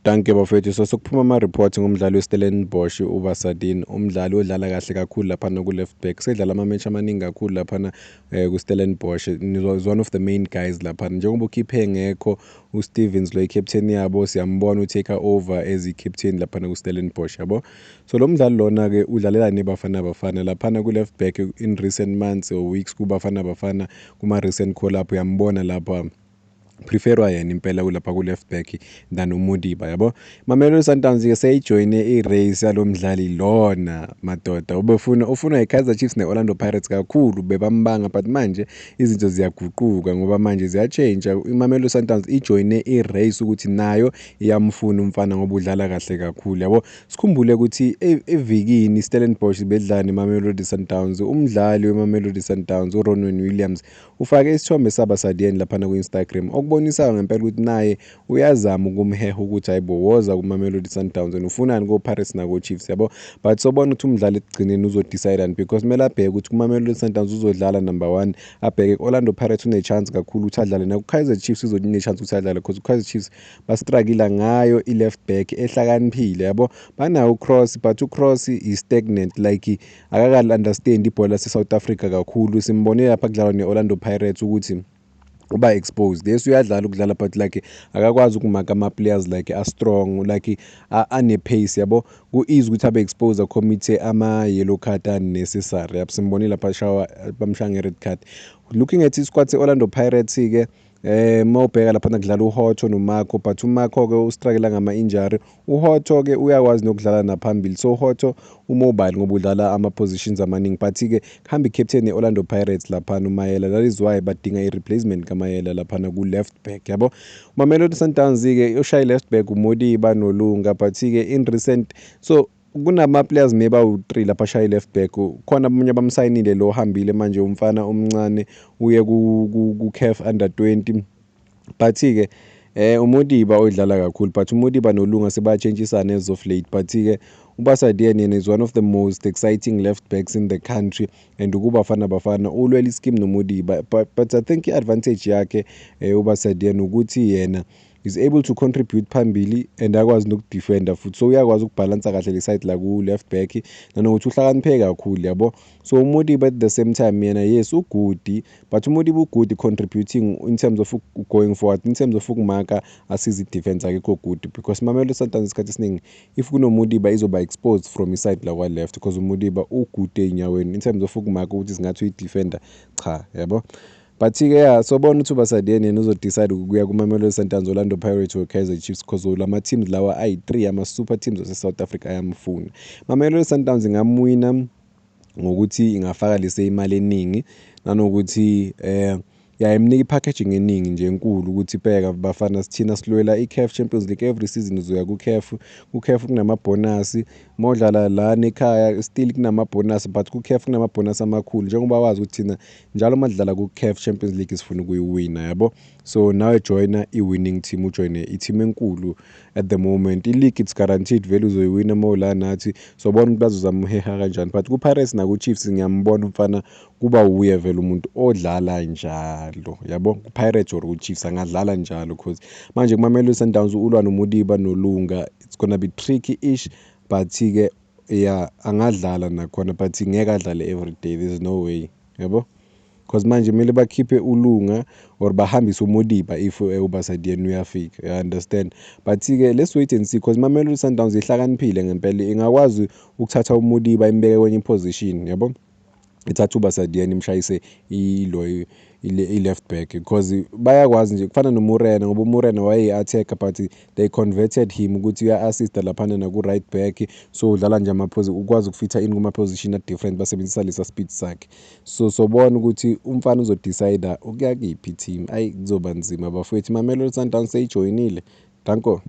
Danke bafethu. So sokuphuma ama-report ngomdlali weStellenbosch uBasadini, umdlali odlala kahle kakhulu laphana ku-left back. Sedlala ama-match amaningi kakhulu laphana kuStellenbosch. Was one of the main guys laphana. Njengoba ukhiphe engekho uStevens lo i-captain yabo, siyambona u-take over as i-captain laphana kuStellenbosch yabo. So lo mdlali lona-ke udlalela neBafana Bafana laphana ku-left back in recent months or weeks kuBafana Bafana kuma-recent call-up uyambona lapha preferwa yena impela kulapha ku-left back than uModiba yabo. Mamelodi Sundowns-ke seyijoyine i-race yalomdlali lona madoda. Ufuna i-Kaizer Chiefs ne-Orlando Pirates kakhulu bebambanga, but manje izinto ziyaguquka ngoba manje ziyatshentsha. Imamelodi Sundowns ijoyine i-race ukuthi nayo iyamfuna umfana ngoba udlala kahle kakhulu yabo. Sikhumbule ukuthi evikini iStellenbosch bedlala neMamelodi Sundowns, umdlali weMamelodi Sundowns uRonwen Williams ufake isithombe saBasadien laphana ku-Instagram, okubonisayo ngempela ukuthi naye uyazama ukumheha ukuthi hayibo woza kuMamelodi Sundowns and ufunani ko-Pirates nako-Chiefs yabo. But sobona ukuthi umdlali ekugcineni uzodecide because kumele abheke ukuthi kuMamelodi Sundowns uzodlala number 1, abheke ku-Orlando Pirates une-chance kakhulu ukuthi adlale, naku-Kaizer Chiefs une-chance ukuthi adlale because u-Kaizer Chiefs bastruggle ngayo i-left back ehlakaniphile yabo. Banawo uCross but uCross is-stagnant, like akaka-understand ibhola lase-South Africa kakhulu. Simbone lapha kudlalwa ne-Orlando Pirates ukuthi uba exposed. Yes, uyadlala ukudlala but like akakwazi ukumaka ama-players like a-strong, like ane-pace yabo. Ku-easy ukuthi abe expose acommit ama-yellow card unnecessary yabo. Simbonile lapha bamshaya nge-red card. Looking at isquad se-Orlando Pirates-ke mawubheka laphana kudlala uHotho noMarco, but uMarco-ke ustruggle ngama-injury. uHotho-ke uyakwazi nokudlala naphambili, so uHotho umobile ngoba udlala ama-positions amaningi, but-ke kuhamba i-captain ye-Orlando Pirates laphana uMayela. That is why badinga i-replacement kaMayela laphana ku-left back yabo. Mamelodi Sundowns-ke ushaye i-left back uModiba noLunga, but-ke in recent so kunama-players maybe awu-3 lapha ashaya i-left back. Khona omunye abamsayinile lo ohambile manje umfana omncane uye ku-CAF under-20, but-ke uModiba odlala kakhulu, but uModiba noLunga sebayatshentshisana as of late, but-ke uBasadien yena is one of the most exciting left backs in the country and kuBafana Bafana ulwela ischeme noModiba, but I think i-advantage yakhe uBasadien ukuthi yena is able to contribute phambili and akwazi nokudefenda futhi, so uyakwazi ukubhalansa kahle le side la ku-left back nanokuthi uhlakaniphe kakhulu yabo. So uModiba at the same time yena yes ugood, but uModiba ugood contributing in terms of going forward, in terms of ukumaka asize i-defense akekho good, because Mamelodi Sundowns isikhathi esiningi if kunoModiba izoba exposed from iside la kwa-left because uModiba ugood ey'nyaweni in terms of ukumaka ukuthi singathi uyi-defender cha yabo. But-ke sobona ukuthi uBasadien yena uzodecide ukuya kuMamelodi Sundowns, Orlando Pirates or Kaizer Chiefs because lama-teams lawa ayi-3 ama-super teams ase-South Africa ayamfuna. Mamelodi Sundowns ingamwina ngokuthi ingafaka lese imali eningi nanokuthi imnika i-packaging eningi nje enkulu ukuthi bheka bafana sithina silwela i-CAF Champions League every season uzoya ku-CAF kunama-bonus, mawudlala lana ekhaya still kunama-bonus, but ku-CAF kunama-bonus amakhulu njengoba wazi ukuthi thina njalo madlala ku-CAF Champions League sifuna ukuyiwina yabo. So nawe joina i-winning team, ujoine i-team enkulu at the moment. I-league it's guaranteed vele uzoyiwina mawula nathi, sobona ukuthi bazozamheha kanjani, but ku-Pirates naku-Chiefs ngiyambona umfana kuba uye vele umuntu odlala njalo yabo. Ku-Pirates or ku-Chiefs angadlala njalo because manje kuMamelodi Sundowns ulwa noModiba noLunga, it's gonna be tricky-ish, but-ke angadlala nakhona, but ngeke adlale everyday, there's no way yabo, because manje kumele bakhiphe uLunga or bahambise uModiba if uBasadien uyafika, you understand. But-ke let's wait and see because Mamelodi Sundowns ihlakaniphile ngempela, ingakwazi ukuthatha uModiba imbeke kwenye position yabo, ithatha uBasadien imshayise i-left back because bayakwazi nje kufana noMorena, ngoba uMorena wayeyi-attacker but they converted him ukuthi uya-assista laphana naku-right back, so udlala nje ukwazi ukufitha in kuma-position a-different basebenzisa lesa speed sakhe. So sobona ukuthi umfana uzodecide ukuya kiphi i-team. Kuzoba nzima bafowethu. Mamelodi Sundowns seyijoyinile. Danko.